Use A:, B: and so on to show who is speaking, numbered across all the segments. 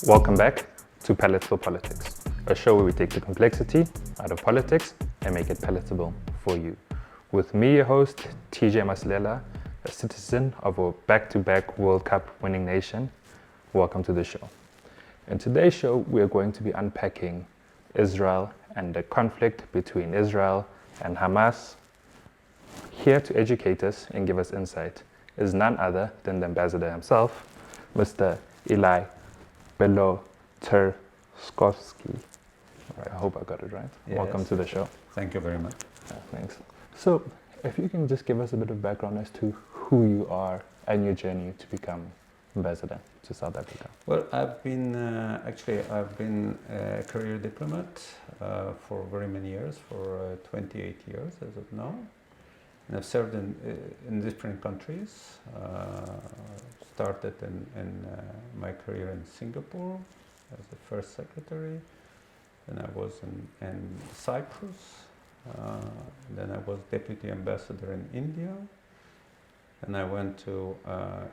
A: Welcome back to Palatable Politics, a show where we take the complexity out of politics and make it palatable for you. With me, your host, TJ Masilela, a citizen of a back-to-back World Cup winning nation. Welcome to the show. In today's show, we are going to be unpacking Israel and the conflict between Israel and Hamas. Here to educate us and give us insight is none other than the ambassador himself, Mr. Belotsercovsky. I hope I got it right.
B: Yes.
A: Welcome to the show.
B: Thank you very much.
A: Thanks. So, if you can just give us a bit of background as to who you are and your journey to become ambassador to South Africa.
B: Well, I've been a career diplomat for very many years, for 28 years as of now. And I've served in different countries. Started in my career in Singapore as the first secretary. Then I was in Cyprus. Then I was deputy ambassador in India. And I went to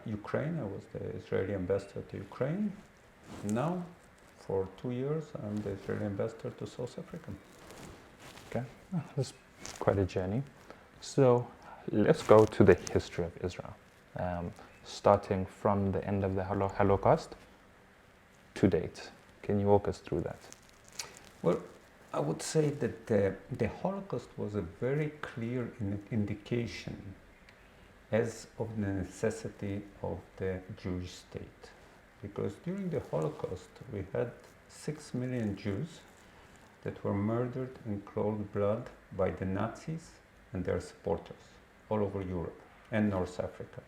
B: Ukraine. I was the Israeli ambassador to Ukraine. Now, for 2 years, I'm the Israeli ambassador to South Africa.
A: Okay, that's quite a journey. So let's go to the history of Israel, starting from the end of the Holocaust to date. Can you walk us through that?
B: Well, I would say that the Holocaust was a very clear indication as of the necessity of the Jewish state. Because during the Holocaust, we had 6 million Jews that were murdered in cold blood by the Nazis and their supporters all over Europe and North Africa.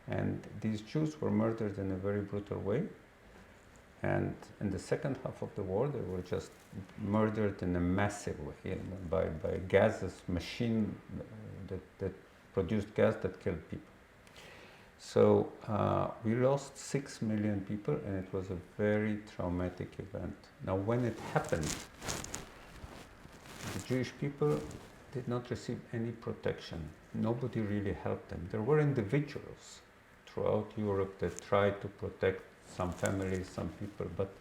B: And these Jews were murdered in a very brutal way. And in the second half of the war, they were just murdered in a massive way by gases, machine that produced gas that killed people. So we lost 6 million people, and it was a very traumatic event. Now, when it happened, the Jewish people did not receive any protection. Nobody really helped them. There were individuals throughout Europe that tried to protect some families, some people, but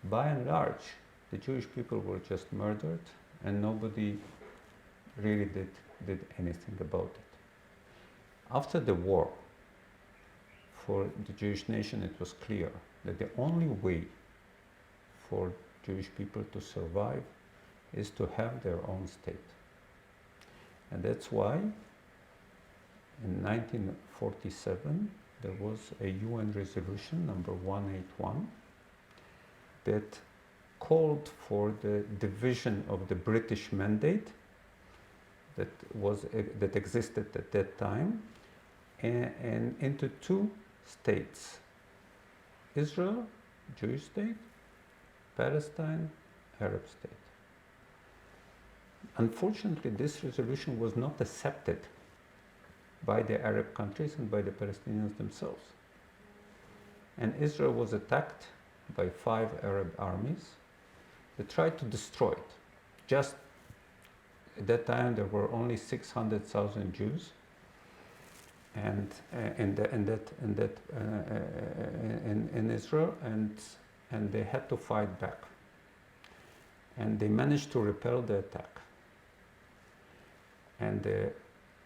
B: by and large, the Jewish people were just murdered, and nobody really did anything about it. After the war, for the Jewish nation, it was clear that the only way for Jewish people to survive is to have their own state. And that's why in 1947 there was a UN resolution number 181 that called for the division of the British mandate that existed at that time and into two states: Israel, Jewish state; Palestine, Arab state. Unfortunately, this resolution was not accepted by the Arab countries and by the Palestinians themselves. And Israel was attacked by 5 Arab armies that tried to destroy it. Just at that time, there were only 600,000 Jews, in Israel, and they had to fight back. And they managed to repel the attack. And the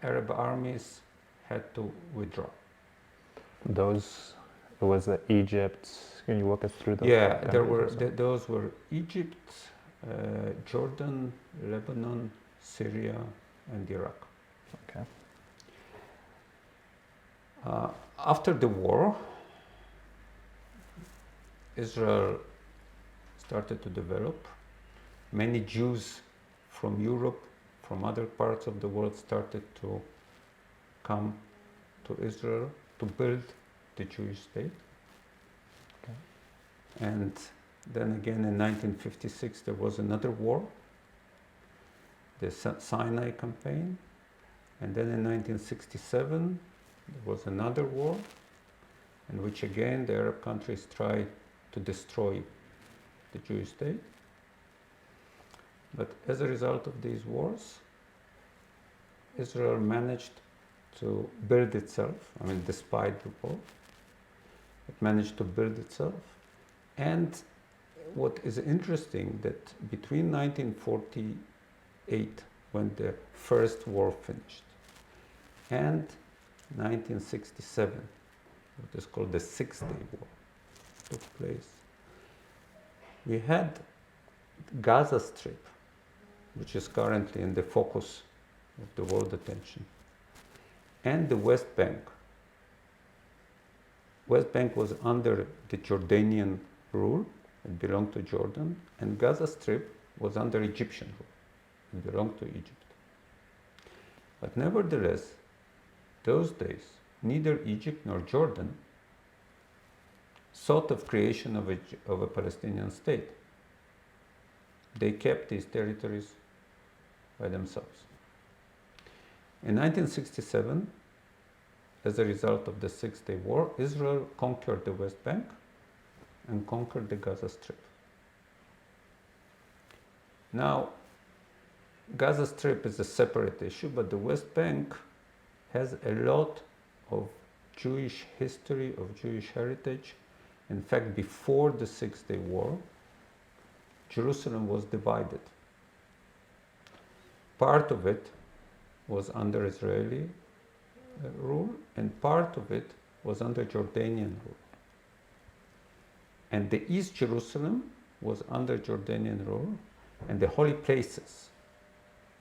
B: Arab armies had to withdraw.
A: Those was Egypt. Can you walk us through those?
B: Yeah, those were Egypt, Jordan, Lebanon, Syria, and Iraq.
A: Okay.
B: After the war, Israel started to develop. Many Jews from Europe, from other parts of the world, started to come to Israel to build the Jewish state.
A: Okay.
B: And then again in 1956 there was another war, the Sinai campaign. And then in 1967 there was another war in which again the Arab countries tried to destroy the Jewish state. But as a result of these wars, Israel managed to build itself, despite the war, It managed to build itself. And what is interesting that between 1948, when the first war finished, and 1967, what is called the Six-Day War, took place, we had Gaza Strip, which is currently in the focus of the world attention, and the West Bank. West Bank was under the Jordanian rule, it belonged to Jordan, and Gaza Strip was under Egyptian rule, it belonged to Egypt. But nevertheless, those days, neither Egypt nor Jordan thought of creation of a Palestinian state. They kept these territories by themselves. In 1967, as a result of the Six-Day War, Israel conquered the West Bank and conquered the Gaza Strip. Now, Gaza Strip is a separate issue, but the West Bank has a lot of Jewish history, of Jewish heritage. In fact, before the Six-Day War, Jerusalem was divided. Part of it was under Israeli rule, and part of it was under Jordanian rule. And the East Jerusalem was under Jordanian rule, and the holy places,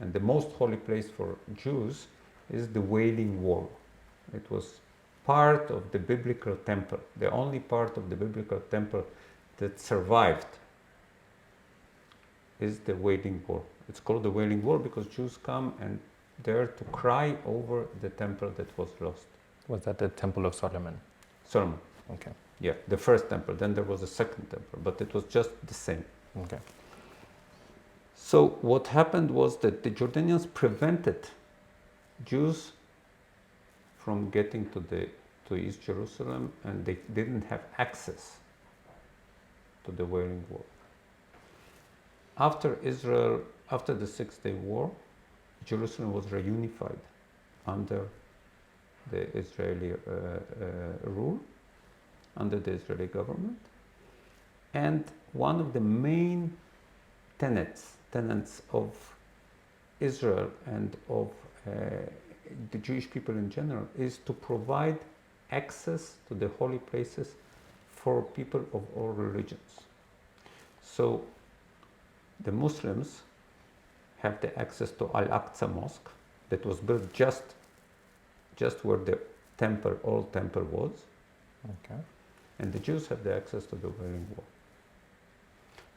B: and the most holy place for Jews is the Wailing Wall. It was part of the biblical temple, the only part of the biblical temple that survived is the Wailing Wall. It's called the Wailing Wall because Jews come and there to cry over the temple that was lost.
A: Was that the Temple of Solomon?
B: Solomon.
A: Okay.
B: Yeah, the first temple. Then there was a second temple, but it was just the same.
A: Okay.
B: So what happened was that the Jordanians prevented Jews from getting to East Jerusalem, and they didn't have access to the Wailing Wall. After the Six-Day War, Jerusalem was reunified under the Israeli rule, under the Israeli government. And one of the main tenets of Israel and of the Jewish people in general is to provide access to the holy places for people of all religions. So the Muslims have the access to Al-Aqsa Mosque that was built just where the temple, old temple was.
A: Okay.
B: And the Jews have the access to the Wailing Wall.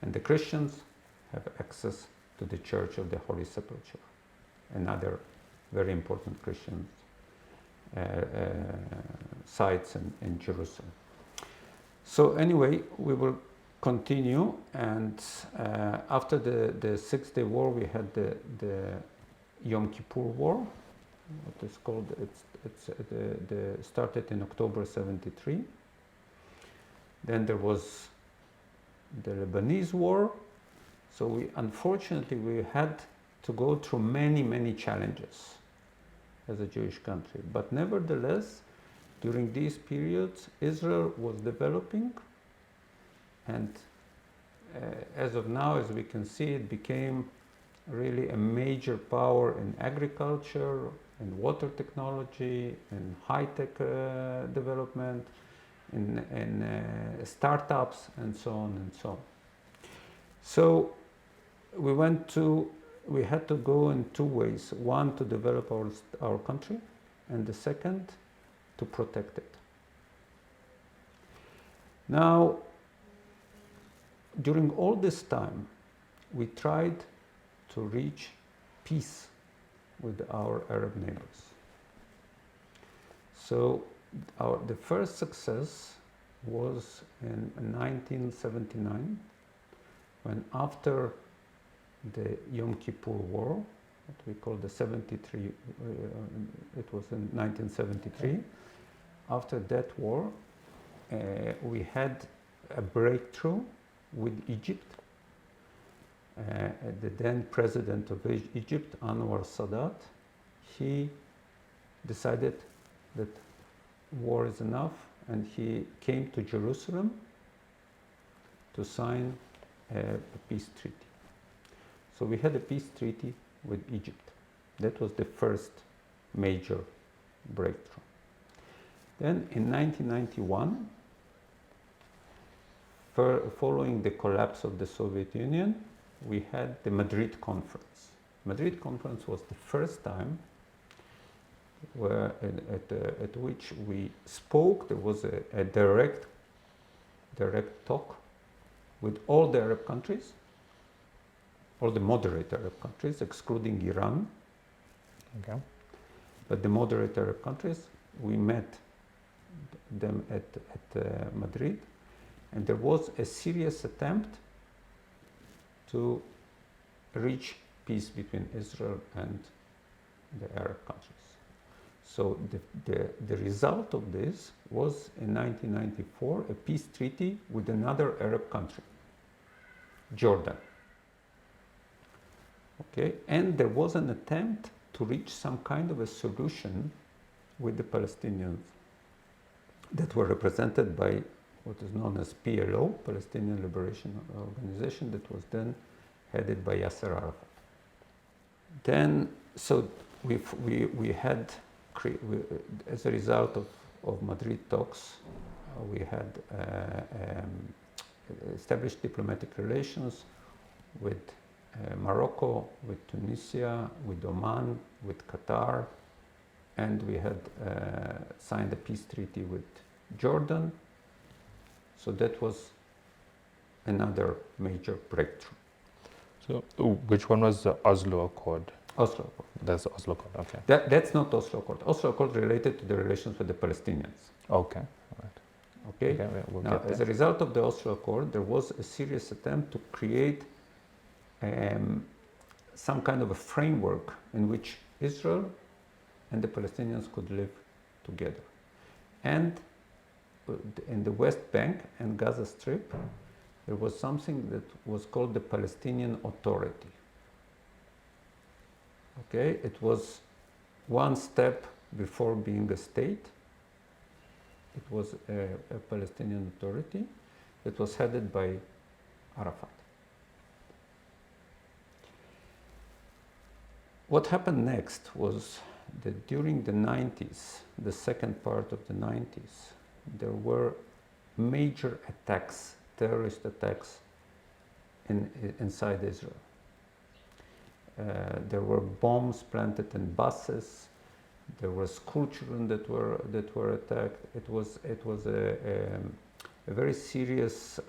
B: And the Christians have access to the Church of the Holy Sepulchre, another very important Christian sites in Jerusalem. So anyway, we will continue, and after the Six-Day War, we had the Yom Kippur War. What is called? It started in October '73. Then there was the Lebanese War. So unfortunately we had to go through many challenges as a Jewish country. But nevertheless, during these periods, Israel was developing, and as of now, as we can see, it became really a major power in agriculture, in water technology, in high-tech development, in startups, and so on and so on. So we had to go in two ways. One, to develop our country, and the second, to protect it. Now, during all this time, we tried to reach peace with our Arab neighbors. So the first success was in 1979, when after the Yom Kippur War, what we call the 73, it was in 1973, after that war, we had a breakthrough with Egypt. The then president of Egypt, Anwar Sadat, he decided that war is enough, and he came to Jerusalem to sign a peace treaty. So we had a peace treaty with Egypt. That was the first major breakthrough. Then in 1991, following the collapse of the Soviet Union, we had the Madrid Conference. Madrid Conference was the first time at which we spoke. There was a direct talk with all the Arab countries, all the moderate Arab countries, excluding Iran.
A: Okay.
B: But the moderate Arab countries, we met them at Madrid, and there was a serious attempt to reach peace between Israel and the Arab countries. So the result of this was in 1994 a peace treaty with another Arab country, Jordan. Okay, and there was an attempt to reach some kind of a solution with the Palestinians that were represented by what is known as PLO, Palestinian Liberation Organization, that was then headed by Yasser Arafat. Then, so we had, as a result of Madrid talks, we had established diplomatic relations with Morocco, with Tunisia, with Oman, with Qatar, and we had signed a peace treaty with Jordan. So that was another major breakthrough.
A: So which one was the Oslo Accord?
B: Oslo Accord.
A: That's the Oslo Accord, okay.
B: That's not Oslo Accord. Oslo Accord related to the relations with the Palestinians.
A: Okay, all right.
B: Okay?
A: We'll
B: now, as a result of the Oslo Accord, there was a serious attempt to create some kind of a framework in which Israel and the Palestinians could live together. And in the West Bank and Gaza Strip, there was something that was called the Palestinian Authority. Okay, it was one step before being a state. It was a Palestinian Authority that was headed by Arafat. What happened next was that during the 90s, the second part of the 90s, there were major attacks, terrorist attacks inside Israel. There were bombs planted in buses. There were school children that were attacked. It was a very serious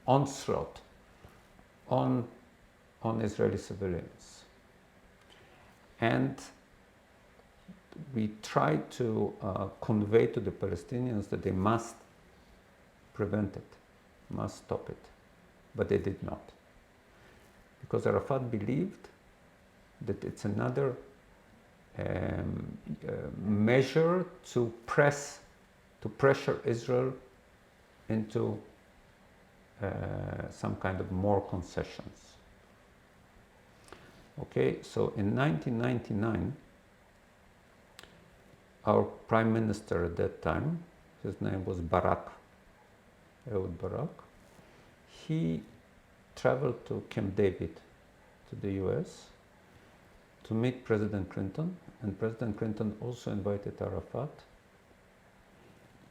B: onslaught on Israeli civilians. And we tried to convey to the Palestinians that they must prevent it, must stop it, but they did not. Because Arafat believed that it's another measure to pressure Israel into some kind of more concessions. Okay, so in 1999, our prime minister at that time, his name was Ehud Barak, he traveled to Camp David, to the US, to meet President Clinton, and President Clinton also invited Arafat.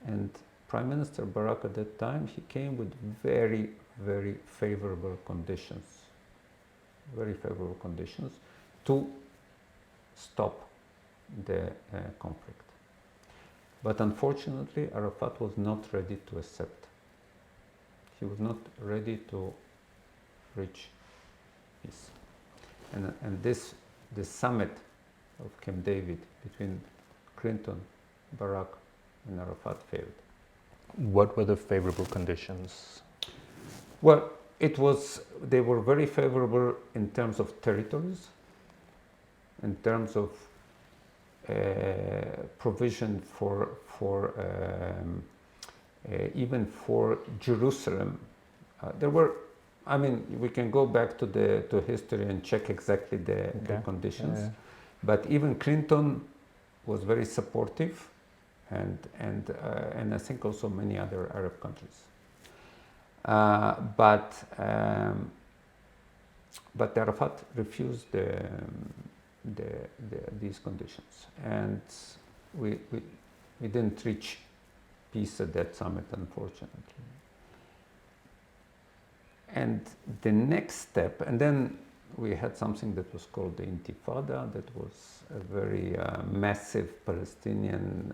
B: And Prime Minister Barak at that time, he came with very, very favorable conditions to stop the conflict. But unfortunately, Arafat was not ready to accept. He was not ready to reach peace. And the summit of Camp David between Clinton, Barak, and Arafat failed.
A: What were the favorable conditions?
B: Well, they were very favorable in terms of territories, in terms of provision for even for Jerusalem. We can go back to history and check exactly the conditions. Yeah. But even Clinton was very supportive, and I think also many other Arab countries. But Arafat refused these conditions, and we didn't reach peace at that summit, unfortunately. And the next step, and then we had something that was called the Intifada, that was a very massive Palestinian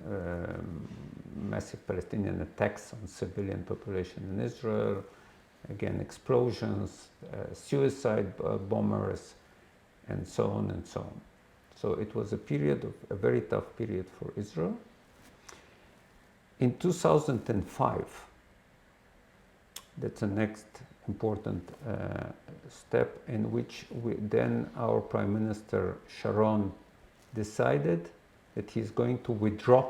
B: attacks on civilian population in Israel. Again, explosions, suicide bombers, and so on and so on. So it was a very tough period for Israel. In 2005, that's the next important step, in which then our Prime Minister Sharon decided that he's going to withdraw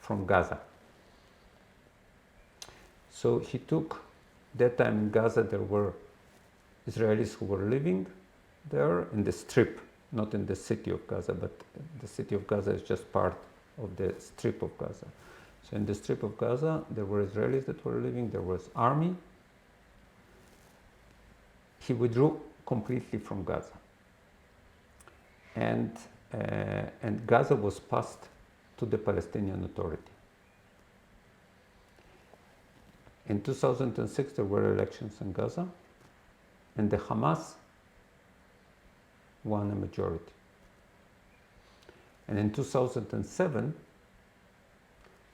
B: from Gaza. So he took, that time in Gaza there were Israelis who were living there in the strip, not in the city of Gaza, but the city of Gaza is just part of the strip of Gaza. So in the strip of Gaza there were Israelis that were living, there was army. He withdrew completely from Gaza, and Gaza was passed to the Palestinian Authority. In 2006 there were elections in Gaza, and the Hamas won a majority. And in 2007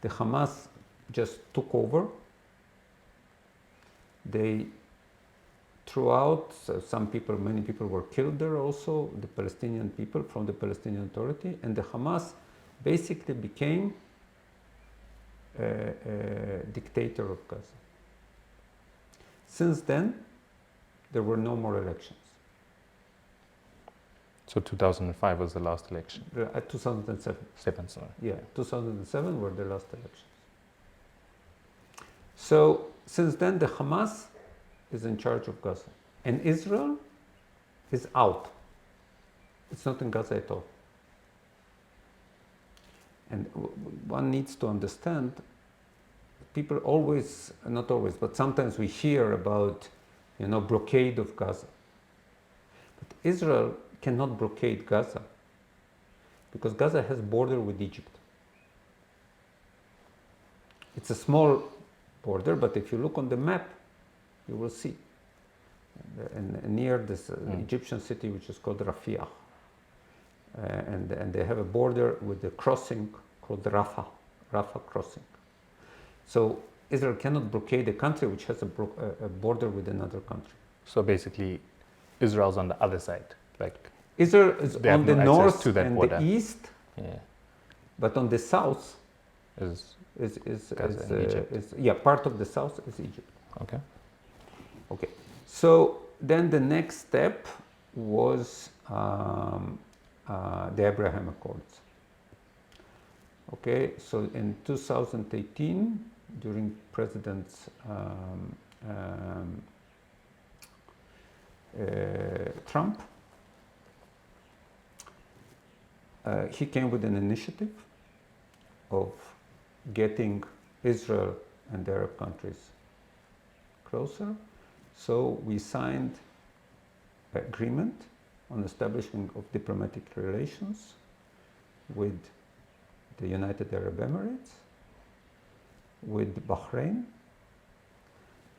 B: the Hamas just took over. They throughout, so many people were killed there also, the Palestinian people from the Palestinian Authority, and the Hamas basically became a dictator of Gaza. Since then, there were no more elections.
A: So 2005 was the last election?
B: 2007.
A: Sorry.
B: Yeah, 2007 were the last elections. So since then, the Hamas is in charge of Gaza, and Israel is out. It's not in Gaza at all. And one needs to understand, people always, not always, but sometimes we hear about, blockade of Gaza. But Israel cannot blockade Gaza, because Gaza has border with Egypt. It's a small border, but if you look on the map, you will see. And near this Egyptian city, which is called Rafah, and they have a border with a crossing called Rafah crossing. So Israel cannot blockade a country which has a border with another country.
A: So basically, Israel's on the other side, like
B: Israel is on the north and
A: border.
B: The east, but on the south
A: is
B: Gaza
A: and Egypt.
B: Part of the south is Egypt.
A: Okay.
B: So then the next step was the Abraham Accords. Okay, so in 2018, during President Trump, he came with an initiative of getting Israel and the Arab countries closer. So we signed an agreement on establishment of diplomatic relations with the United Arab Emirates, with Bahrain,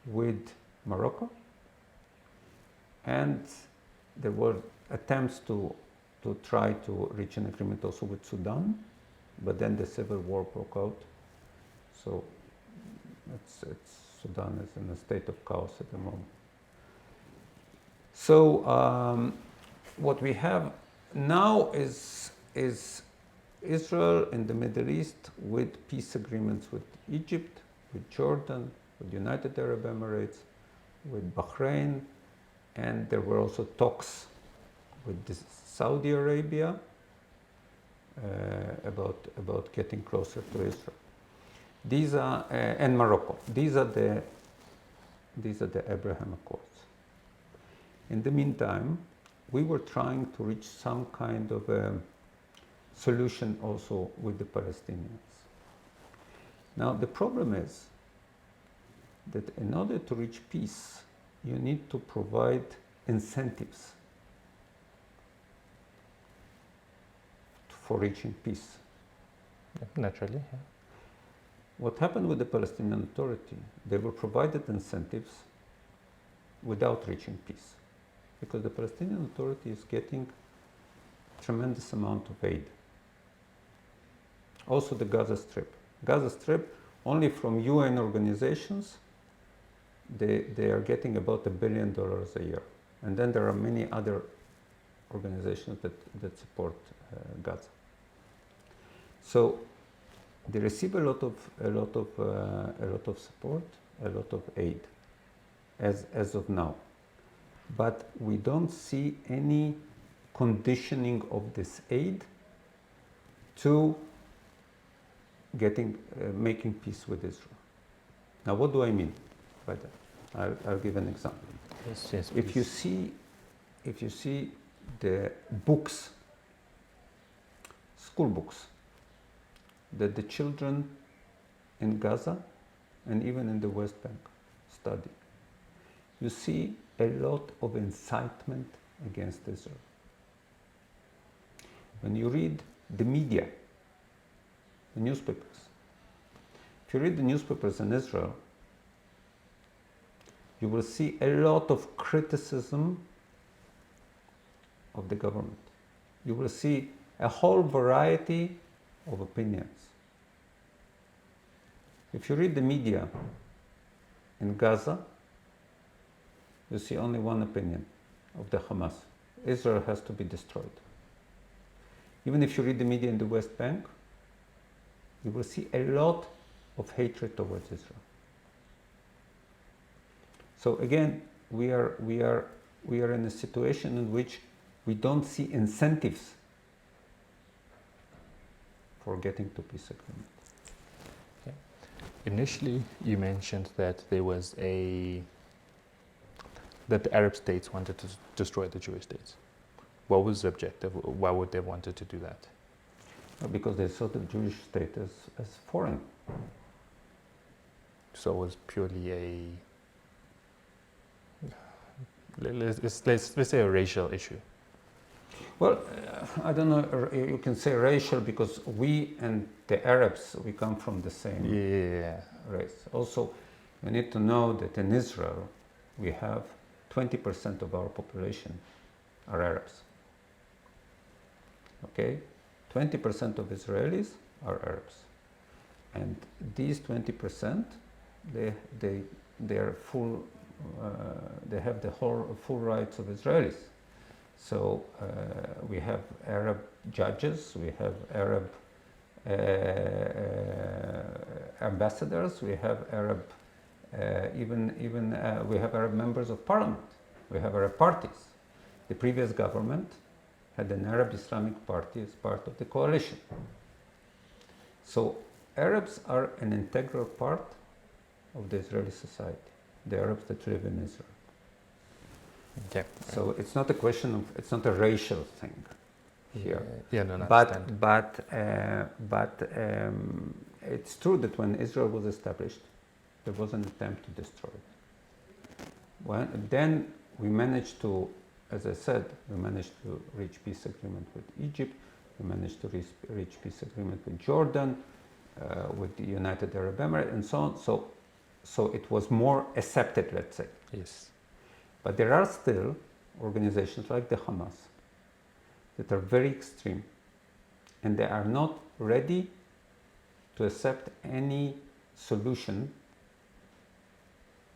B: with Morocco, and there were attempts to try to reach an agreement also with Sudan, but then the civil war broke out. So Sudan is in a state of chaos at the moment. So what we have now is Israel in the Middle East with peace agreements with Egypt, with Jordan, with United Arab Emirates, with Bahrain, and there were also talks with Saudi Arabia about getting closer to Israel. These are and Morocco. These are the Abraham Accords. In the meantime, we were trying to reach some kind of a solution also with the Palestinians. Now the problem is that in order to reach peace, you need to provide incentives for reaching peace.
A: Naturally, yeah.
B: What happened with the Palestinian Authority? They were provided incentives without reaching peace, because the Palestinian Authority is getting tremendous amount of aid. Also the Gaza Strip. Gaza Strip, only from UN organizations, they are getting about $1 billion a year. And then there are many other organizations that support Gaza. So they receive a lot of support, a lot of aid, as of now. But we don't see any conditioning of this aid to making peace with Israel. Now, what do I mean by that? I'll give an example.
A: Yes,
B: if you see the books, school books, that the children in Gaza and even in the West Bank study, you see a lot of incitement against Israel. When you read the media, the newspapers, if you read the newspapers in Israel, you will see a lot of criticism of the government. You will see a whole variety of opinions. If you read the media in Gaza, you see only one opinion of the Hamas. Israel has to be destroyed. Even if you read the media in the West Bank, you will see a lot of hatred towards Israel. So again, we are in a situation in which we don't see incentives for getting to peace agreement.
A: Okay. Initially, you mentioned that that the Arab states wanted to destroy the Jewish states. What was the objective? Why would they wanted to do that?
B: Because they saw the Jewish state as foreign.
A: So it was purely let's say a racial issue.
B: Well, I don't know, you can say racial, because we and the Arabs, we come from the same race. Also, you need to know that in Israel, we have 20% of our population are Arabs. Okay? 20% of Israelis are Arabs. And these 20%, they are full, they have the full rights of Israelis. So we have Arab judges, we have Arab ambassadors, we have Arab, we have Arab members of parliament, we have Arab parties. The previous government had an Arab Islamic party as part of the coalition. So Arabs are an integral part of the Israeli society, the Arabs that live in Israel.
A: Okay.
B: So it's not a question of, it's not a racial thing here.
A: Yeah, no,
B: but it's true that when Israel was established, there was an attempt to destroy it. Then we managed to, as I said, we managed to reach peace agreement with Egypt, we managed to reach peace agreement with Jordan, with the United Arab Emirates, and so on. So it was more accepted, let's say.
A: Yes.
B: But there are still organizations like the Hamas that are very extreme, and they are not ready to accept any solution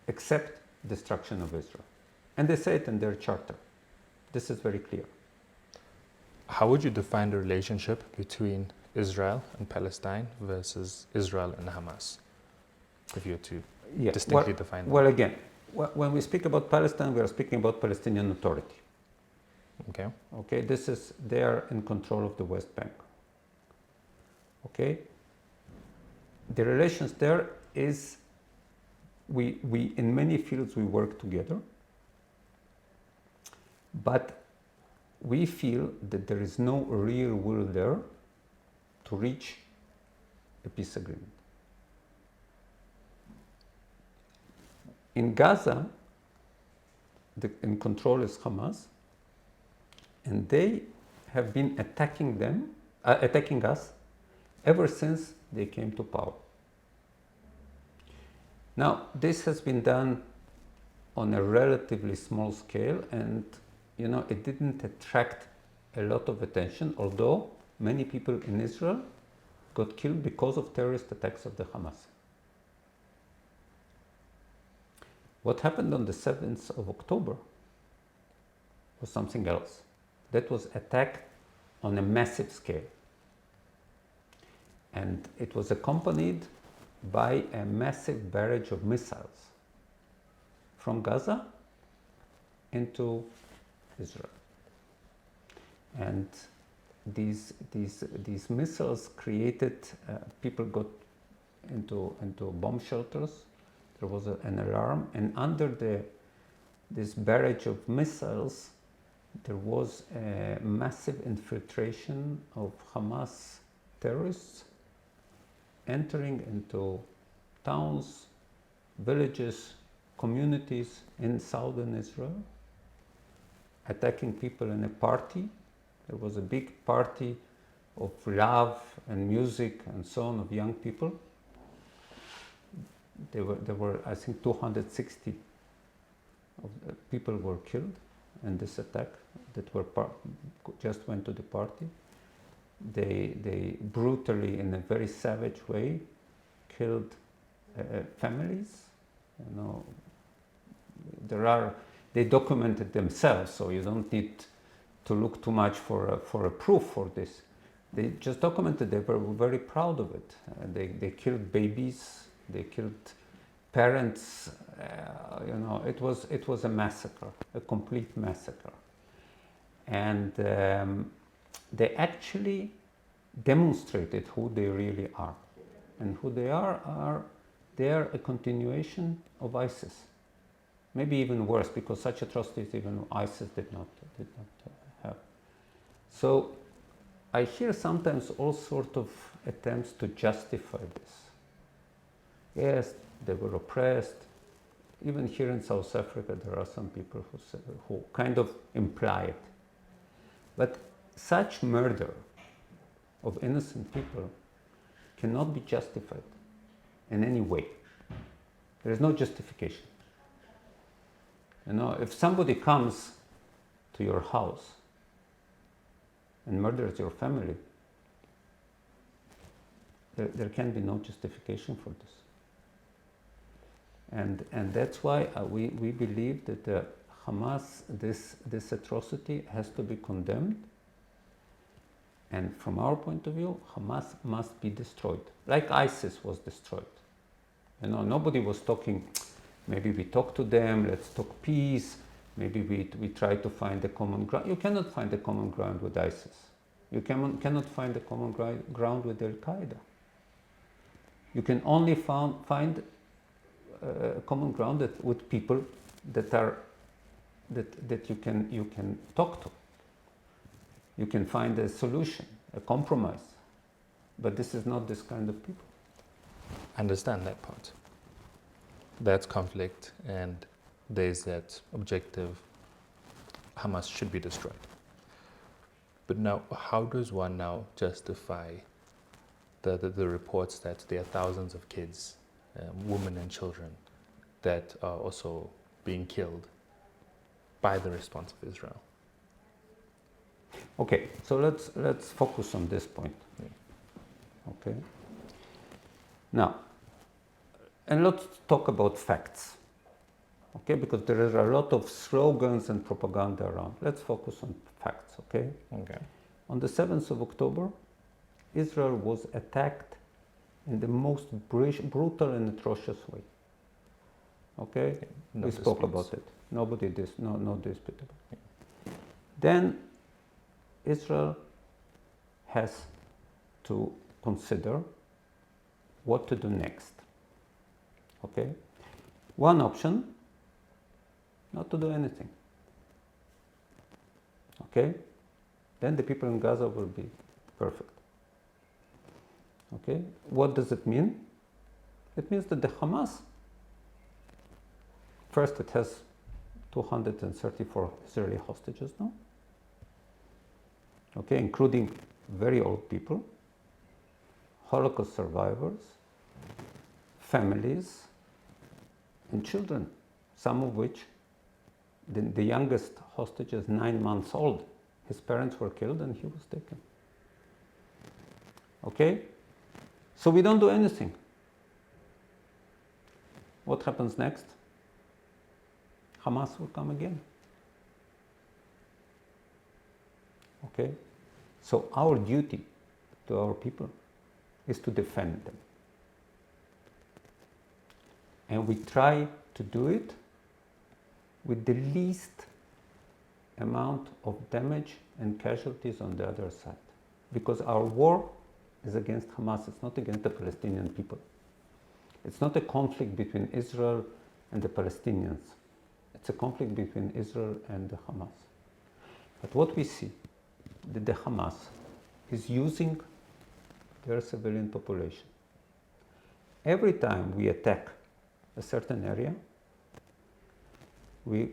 B: except destruction of Israel. And they say it in their charter. This is very clear.
A: How would you define the relationship between Israel and Palestine versus Israel and Hamas? If you were to distinctly define them.
B: Well, again, when we speak about Palestine, we are speaking about Palestinian Authority.
A: Okay.
B: Okay, they are in control of the West Bank. Okay? The relations there is, we in many fields we work together, but we feel that there is no real will there to reach a peace agreement. In Gaza, in control is Hamas, and they have been attacking us ever since they came to power. Now, this has been done on a relatively small scale, and it didn't attract a lot of attention, although many people in Israel got killed because of terrorist attacks of the Hamas. What happened on the 7th of October was something else. That was attack on a massive scale. And it was accompanied by a massive barrage of missiles from Gaza into Israel. And these missiles created, people got into bomb shelters. There was an alarm, and under this barrage of missiles, there was a massive infiltration of Hamas terrorists entering into towns, villages, communities in southern Israel, attacking people in a party. There was a big party of love and music and so on of young people. There were I think 260 people were killed in this attack that just went to the party. They brutally, in a very savage way, killed families. They documented themselves, so you don't need to look too much for a proof for this. They just documented. They were very proud of it. They killed babies. They killed parents. It was a massacre, a complete massacre, and they actually demonstrated who they really are, and who they are a continuation of ISIS. Maybe even worse, because such atrocities even ISIS did not have. So I hear sometimes all sorts of attempts to justify this. Yes, they were oppressed. Even here in South Africa, there are some people who kind of imply it. But such murder of innocent people cannot be justified in any way. There is no justification. If somebody comes to your house and murders your family, there can be no justification for this. And that's why we believe that the Hamas, this atrocity has to be condemned. And from our point of view, Hamas must be destroyed, like ISIS was destroyed. Nobody was talking, maybe we talk to them, let's talk peace, maybe we try to find a common ground. You cannot find a common ground with ISIS. You cannot find a common ground with Al-Qaeda. You can only find a common ground with people that you can talk to. You can find a solution, a compromise. But this is not this kind of people.
A: I understand that part. That's conflict, and there's that objective, Hamas should be destroyed. But now, how does one now justify the reports that there are thousands of kids, women and children, that are also being killed by the response of Israel?
B: Okay, so let's focus on this point. Yeah. Okay. Now, and let's talk about facts. Okay, because there are a lot of slogans and propaganda around. Let's focus on facts. Okay.
A: Okay.
B: On the 7th of October, Israel was attacked in the most brutal and atrocious way. Okay,
A: No
B: we spoke
A: disputes.
B: about it. Nobody no dispute about it. Then Israel has to consider what to do next. Okay, one option, not to do anything. Okay, then the people in Gaza will be perfect. Okay, what does it mean? It means that the Hamas First, it has 234 Israeli hostages now, okay, including very old people, Holocaust survivors, families, and children, some of which, the youngest hostage is 9 months old. His parents were killed and he was taken. Okay? So we don't do anything. What happens next? Hamas will come again. Okay? So our duty to our people is to defend them. And we try to do it with the least amount of damage and casualties on the other side. Because our war is against Hamas, it's not against the Palestinian people. It's not a conflict between Israel and the Palestinians. It's a conflict between Israel and the Hamas. But what we see, that the Hamas is using their civilian population. Every time we attack a certain area, we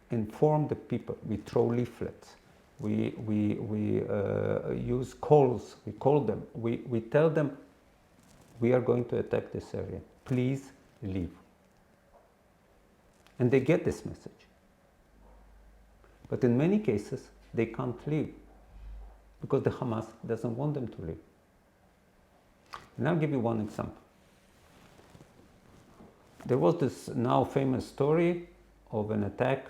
B: inform the people, we throw leaflets, we use calls, we call them, we tell them, we are going to attack this area, please leave. And they get this message. But in many cases, they can't leave because the Hamas doesn't want them to leave. And I'll give you one example. There was this now famous story of an attack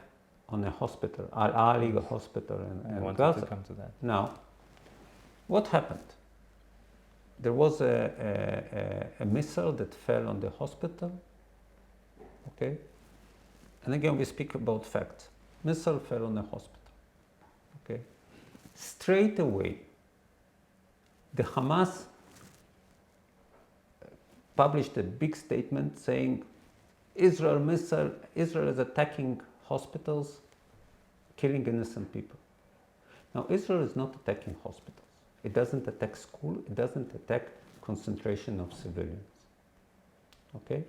B: on a hospital, Al-Ali hospital in Gaza.
A: To come to that.
B: Now, what happened? There was a missile that fell on the hospital, okay? And again, we speak about facts. Missile fell on the hospital, okay? Straight away, the Hamas published a big statement saying, Israel is attacking hospitals, killing innocent people. Now, Israel is not attacking hospitals. It doesn't attack school. It doesn't attack concentration of civilians. Okay?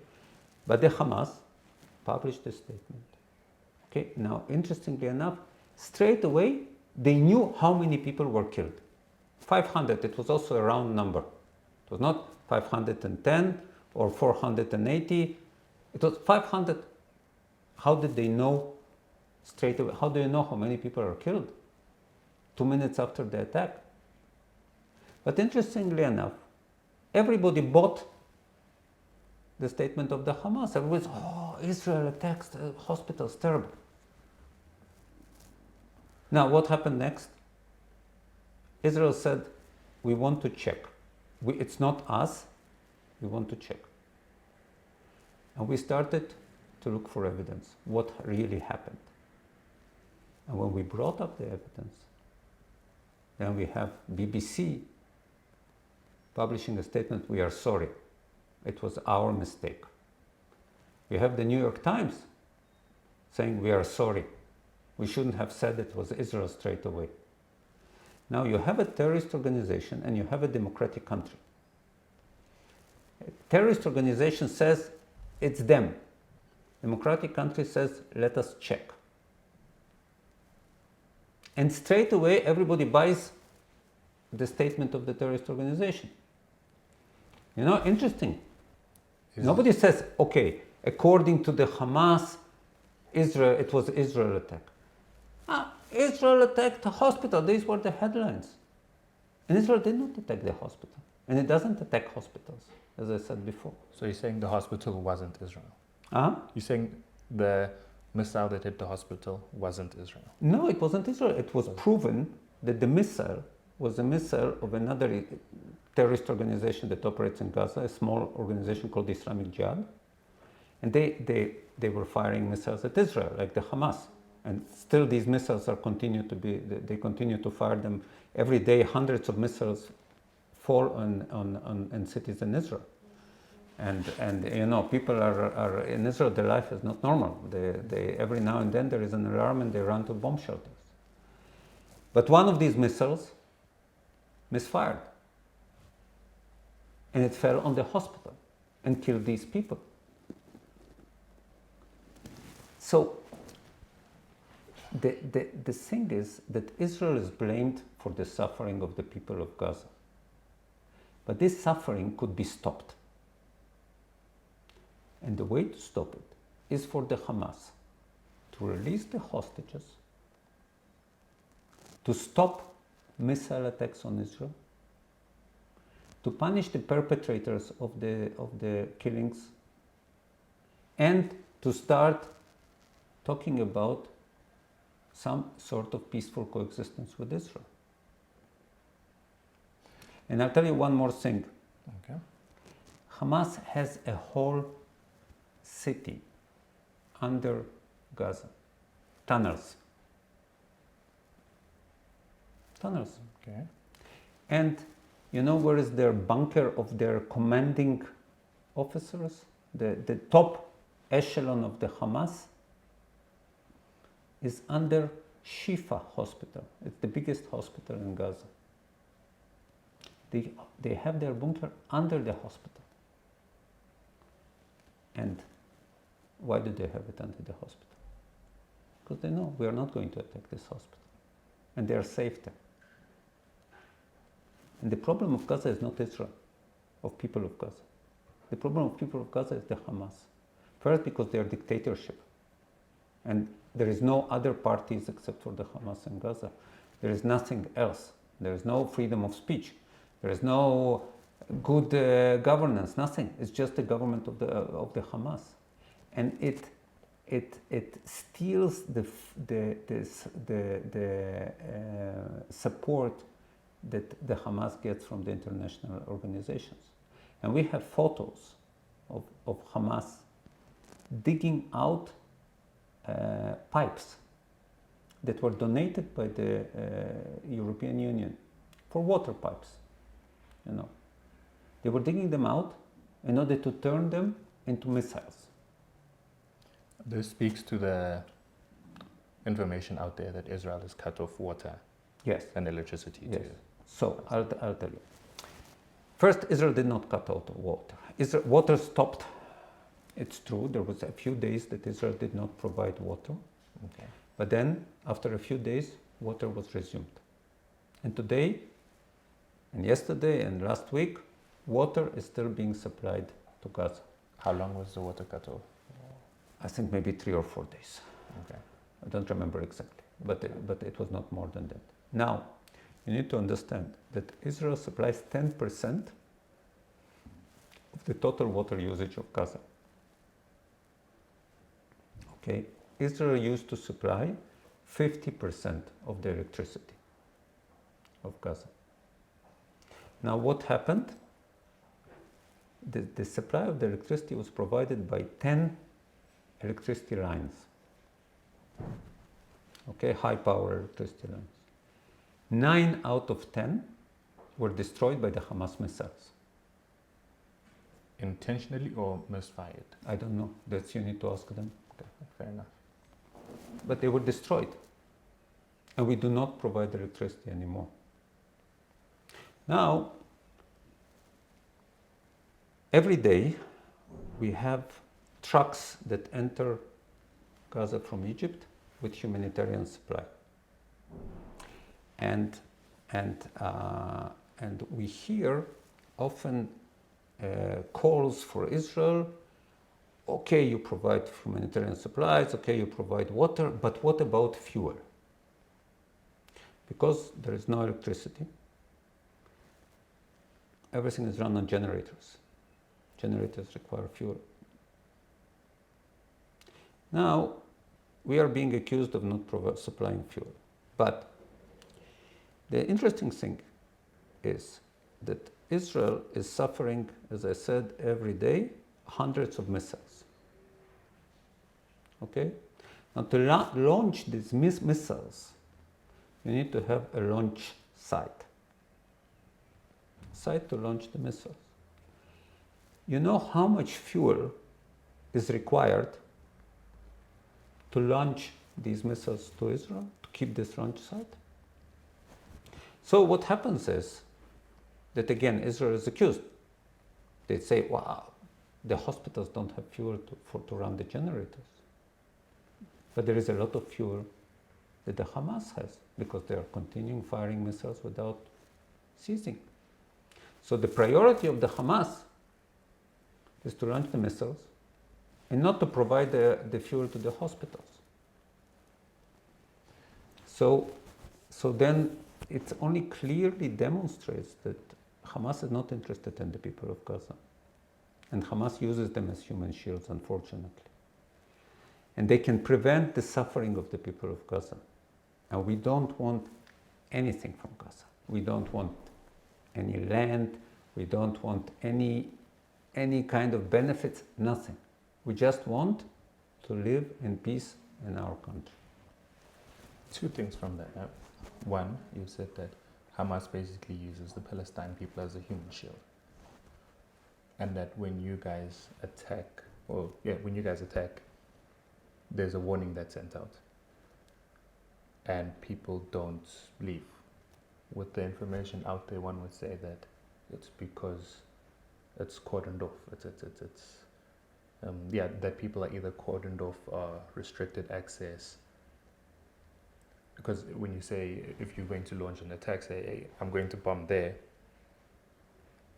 B: But the Hamas published a statement. Okay? Now, interestingly enough, straight away, they knew how many people were killed. 500. It was also a round number. It was not 510 or 480. It was 500. How did they know straight away? How do you know how many people are killed? 2 minutes after the attack. But interestingly enough, everybody bought the statement of the Hamas. Everybody's, oh, Israel attacks the hospitals, terrible. Now, what happened next? Israel said, we want to check. It's not us, we want to check. And we started to look for evidence, what really happened. And when we brought up the evidence, then we have BBC publishing a statement, we are sorry, it was our mistake. We have the New York Times saying we are sorry, we shouldn't have said it was Israel straight away. Now you have a terrorist organization and you have a democratic country. A terrorist organization says it's them. Democratic country says, let us check. And straight away, everybody buys the statement of the terrorist organization. You know, interesting. Nobody says, okay, according to the Hamas, Israel, it was Israel attack. Israel attacked a hospital. These were the headlines. And Israel did not attack the hospital. And it doesn't attack hospitals, as I said before.
A: So you're saying the hospital wasn't Israel?
B: Uh-huh.
A: You're saying the missile that hit the hospital wasn't Israel?
B: No, it wasn't Israel. It was proven that the missile was a missile of another terrorist organization that operates in Gaza, a small organization called the Islamic Jihad. And they were firing missiles at Israel, like the Hamas. And still these missiles they continue to fire them. Every day, hundreds of missiles fall on cities in Israel. And you know, people are in Israel, their life is not normal. They every now and then there is an alarm and they run to bomb shelters. But one of these missiles misfired. And it fell on the hospital and killed these people. So the thing is that Israel is blamed for the suffering of the people of Gaza. But this suffering could be stopped. And the way to stop it is for the Hamas to release the hostages, to stop missile attacks on Israel, to punish the perpetrators of the killings, and to start talking about some sort of peaceful coexistence with Israel. And I'll tell you one more thing.
A: Okay.
B: Hamas has a whole city under Gaza. Tunnels.
A: Okay.
B: And you know where is their bunker of their commanding officers? The top echelon of the Hamas is under Shifa hospital. It's the biggest hospital in Gaza. They have their bunker under the hospital. And why do they have it under the hospital? Because they know we are not going to attack this hospital. And they are safe there. And the problem of Gaza is not Israel, of people of Gaza. The problem of people of Gaza is the Hamas. First, because they are dictatorship. And there is no other parties except for the Hamas in Gaza. There is nothing else. There is no freedom of speech. There is no good governance, nothing. It's just the government of the Hamas. And it steals the support that the Hamas gets from the international organizations. And we have photos of Hamas digging out pipes that were donated by the European Union for water pipes. You know, they were digging them out in order to turn them into missiles.
A: This speaks to the information out there that Israel has cut off water
B: Yes.
A: and electricity.
B: Yes. So I'll tell you. First, Israel did not cut out water. Water stopped. It's true. There was a few days that Israel did not provide water.
A: Okay.
B: But then, after a few days, water was resumed. And today, and yesterday, and last week, water is still being supplied to Gaza.
A: How long was the water cut off?
B: I think maybe 3 or 4 days.
A: Okay.
B: I don't remember exactly, but it was not more than that. Now, you need to understand that Israel supplies 10% of the total water usage of Gaza. Okay, Israel used to supply 50% of the electricity of Gaza. Now, what happened? The supply of the electricity was provided by 10 electricity lines. Okay, high power electricity lines. 9 out of 10 were destroyed by the Hamas missiles.
A: Intentionally or misfired?
B: I don't know. That's you need to ask them.
A: Okay, fair enough.
B: But they were destroyed. And we do not provide electricity anymore. Now, every day we have trucks that enter Gaza from Egypt with humanitarian supply. And we hear often calls for Israel. Okay, you provide humanitarian supplies, okay, you provide water, but what about fuel? Because there is no electricity, everything is run on generators. Generators require fuel. Now, we are being accused of not supplying fuel. But the interesting thing is that Israel is suffering, as I said, every day, hundreds of missiles. Okay? Now, to launch these missiles, you need to have a launch site. Site to launch the missiles. You know how much fuel is required to launch these missiles to Israel, to keep this launch site? So what happens is that, again, Israel is accused. They say, wow, the hospitals don't have fuel to run the generators. But there is a lot of fuel that the Hamas has because they are continuing firing missiles without ceasing. So the priority of the Hamas is to launch the missiles and not to provide the fuel to the hospitals. So then it only clearly demonstrates that Hamas is not interested in the people of Gaza. And Hamas uses them as human shields, unfortunately. And they can prevent the suffering of the people of Gaza. And we don't want anything from Gaza. We don't want any land. We don't want any kind of benefits, nothing. We just want to live in peace in our country.
A: Two things from that. One, you said that Hamas basically uses the Palestine people as a human shield. And that when you guys attack, there's a warning that's sent out. And people don't leave. With the information out there, one would say that it's because it's cordoned off. That people are either cordoned off or restricted access. Because when you say, if you're going to launch an attack, say, hey, I'm going to bomb there,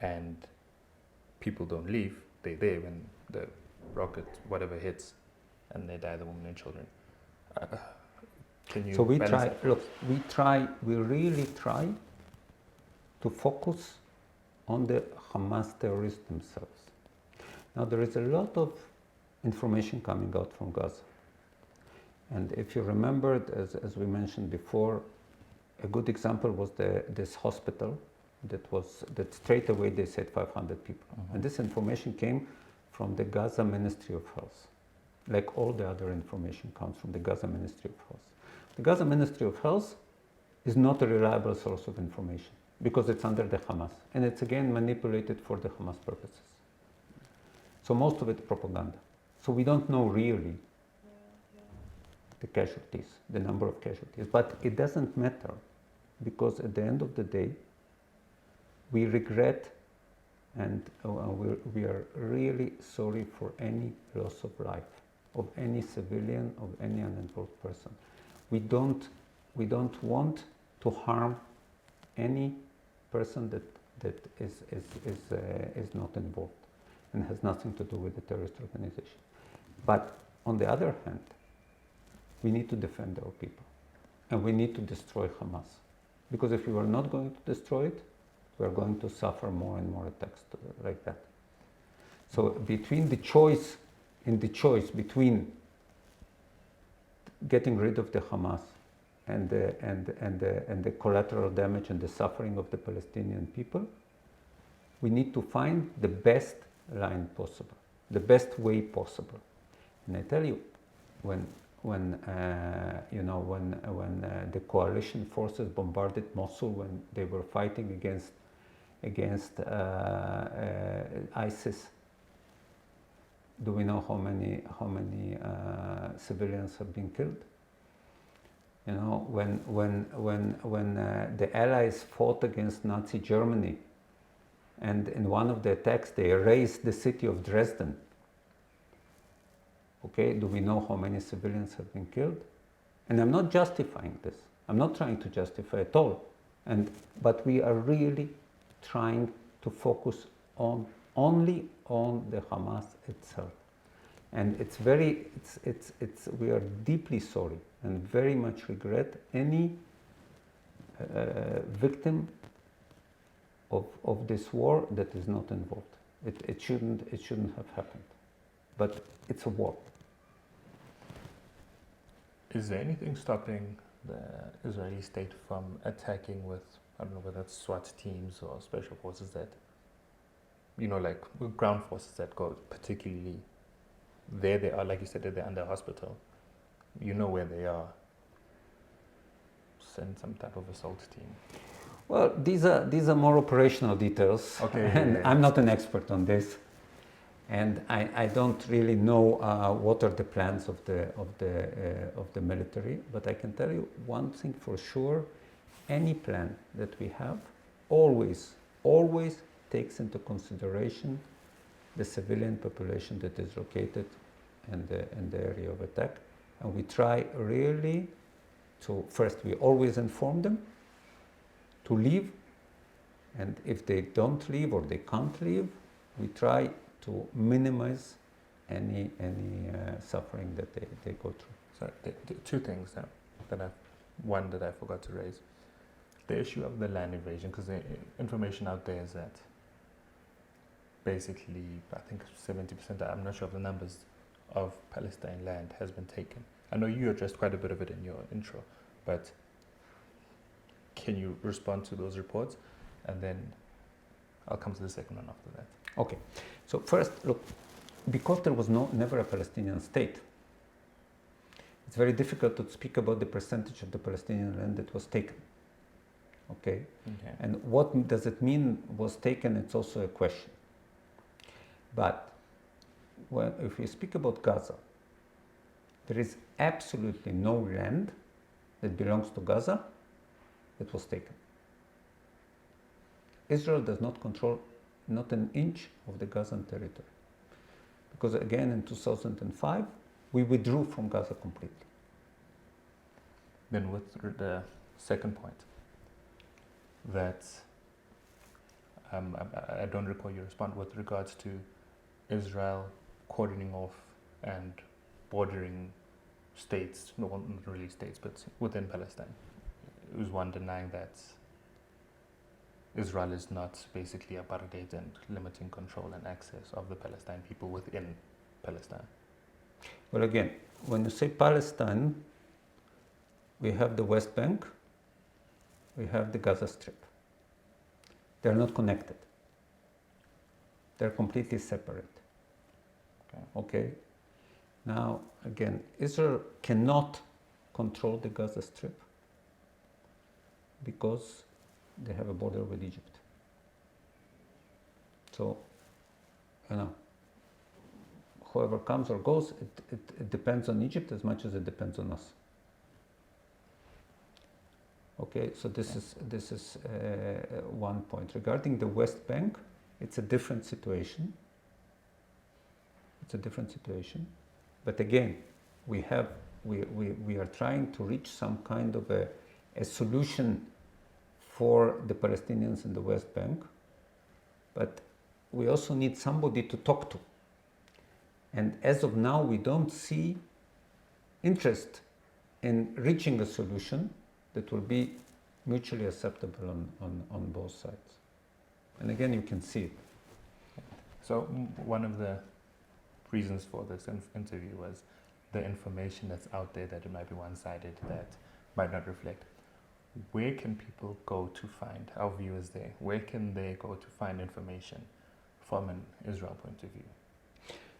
A: and people don't leave, they're there when the rocket, whatever hits, and they die, the women and children. Can you?
B: So we really try to focus on the Hamas terrorists themselves. Now there is a lot of information coming out from Gaza. And if you remembered, as we mentioned before, a good example was this hospital that straight away they said 500 people. And this information came from the Gaza Ministry of Health. Like all the other information comes from the Gaza Ministry of Health. The Gaza Ministry of Health is not a reliable source of information because it's under the Hamas. And it's again manipulated for the Hamas purposes. So most of it's propaganda. So we don't know really the casualties, the number of casualties. But it doesn't matter because at the end of the day, we regret and we are really sorry for any loss of life, of any civilian, of any uninvolved person. We don't want to harm any person that is not involved and has nothing to do with the terrorist organization. But on the other hand, we need to defend our people and we need to destroy Hamas. Because if we are not going to destroy it, we are going to suffer more and more attacks like that. So between the choice between getting rid of the Hamas and the collateral damage and the suffering of the Palestinian people, we need to find the best line possible, the best way possible. And I tell you, when the coalition forces bombarded Mosul, when they were fighting against ISIS, do we know how many civilians have been killed? You know, when the Allies fought against Nazi Germany, and in one of the attacks they razed the city of Dresden. Okay, do we know how many civilians have been killed? And I'm not justifying this. I'm not trying to justify at all. But we are really trying to focus only on the Hamas itself. And we are deeply sorry and very much regret any victim of this war that is not involved. It shouldn't have happened. But it's a war.
A: Is there anything stopping the Israeli state from attacking with, I don't know whether it's SWAT teams or special forces that, like with ground forces that go particularly, there they are, like you said, they're under a hospital. You know where they are. Send some type of assault team.
B: Well, these are more operational details.
A: Okay.
B: And I'm not an expert on this. And I don't really know what are the plans of the military, but I can tell you one thing for sure: any plan that we have always takes into consideration the civilian population that is located in the area of attack, And we try really to, first we always inform them to leave, and if they don't leave or they can't leave, we try to minimize any suffering that they go through.
A: So two things one that I forgot to raise. The issue of the land invasion, because the information out there is that basically, I think 70%, I'm not sure of the numbers, of Palestine land has been taken. I know you addressed quite a bit of it in your intro, but can you respond to those reports? And then I'll come to the second one after that.
B: Okay, so first, look, because there was never a Palestinian state, it's very difficult to speak about the percentage of the Palestinian land that was taken. Okay? And what does it mean was taken? It's also a question. But if we speak about Gaza, there is absolutely no land that belongs to Gaza that was taken. Israel does not control not an inch of the Gazan territory. Because again, in 2005, we withdrew from Gaza completely.
A: Then with the second point, that I don't recall your response with regards to Israel cordoning off and bordering states, no, not really states, but within Palestine. It was one denying that Israel is not basically apartheid and limiting control and access of the Palestine people within Palestine.
B: Well, again, when you say Palestine, we have the West Bank, we have the Gaza Strip. They're not connected. They're completely separate. Okay? Now, again, Israel cannot control the Gaza Strip because they have a border with Egypt. So, whoever comes or goes, it depends on Egypt as much as it depends on us. Okay, so this is one point. Regarding the West Bank, it's a different situation. It's a different situation. But again, we are trying to reach some kind of a solution for the Palestinians in the West Bank, but we also need somebody to talk to. And as of now, we don't see interest in reaching a solution that will be mutually acceptable on both sides. And again, you can see it.
A: So one of the reasons for this interview was the information that's out there, that it might be one-sided, that might not reflect. Where can people go to find, our viewers there, where can they go to find information from an Israel point of view?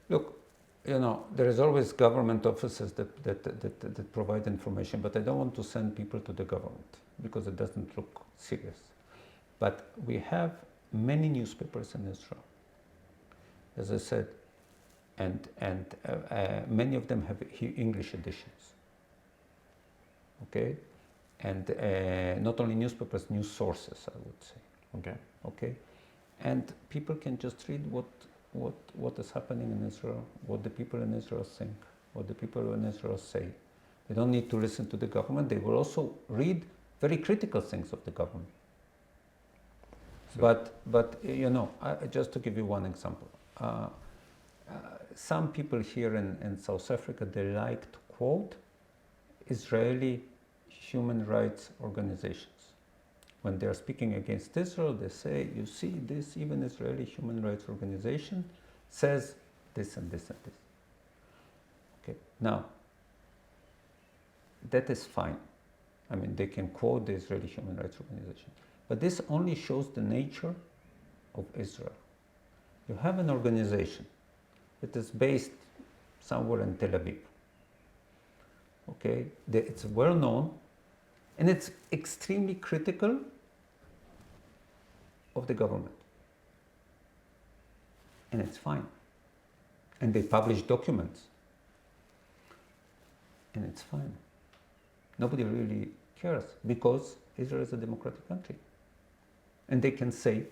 B: Look, there is always government offices that provide information, but I don't want to send people to the government because it doesn't look serious. But we have many newspapers in Israel, as I said, and many of them have English editions. Okay? And not only newspapers, news sources, I would say.
A: Okay.
B: Okay? And people can just read what is happening in Israel, what the people in Israel think, what the people in Israel say. They don't need to listen to the government. They will also read very critical things of the government. So but just to give you one example, some people here in South Africa, they like to quote Israeli human rights organizations. When they are speaking against Israel, they say, you see, this even Israeli human rights organization says this and this and this. Okay, now, that is fine. I mean, they can quote the Israeli human rights organization. But this only shows the nature of Israel. You have an organization that is based somewhere in Tel Aviv. Okay, it's well known, and it's extremely critical of the government. And it's fine. And they publish documents. And it's fine. Nobody really cares because Israel is a democratic country. And they can say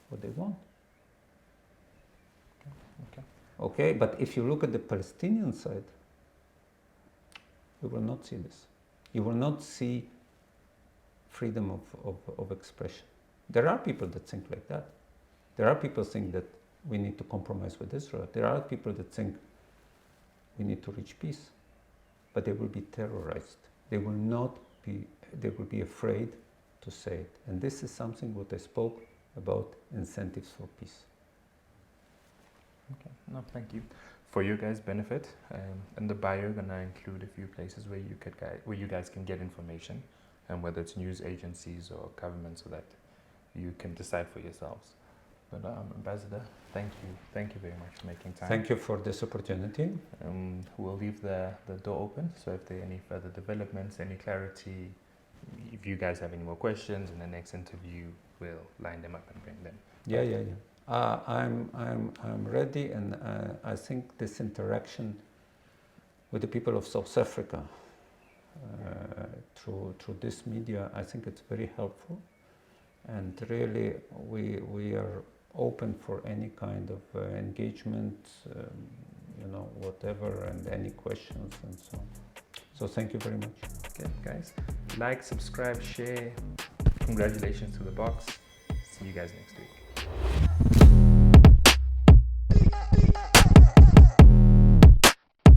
B: what they want. Okay, but if you look at the Palestinian side, You will not see this. You will not see freedom of expression. There are people that think like that. There are people who think that we need to compromise with Israel. There are people that think we need to reach peace. But they will be terrorized. They will not be, they will be afraid to say it. And this is something what I spoke about, incentives for peace.
A: Okay, no, thank you. For your guys' benefit, in the bio, I'm gonna include a few places where you guys can get information, and whether it's news agencies or government, so that you can decide for yourselves. But Ambassador, thank you very much for making time.
B: Thank you for this opportunity.
A: We'll leave the door open, so if there are any further developments, any clarity, if you guys have any more questions in the next interview, we'll line them up and bring them.
B: Yeah. I'm ready, and I think this interaction with the people of South Africa through this media, I think it's very helpful, and really we are open for any kind of engagement, whatever, and any questions and so on. So thank you very much.
A: Okay, guys, like, subscribe, share. Congratulations to the box. See you guys next week.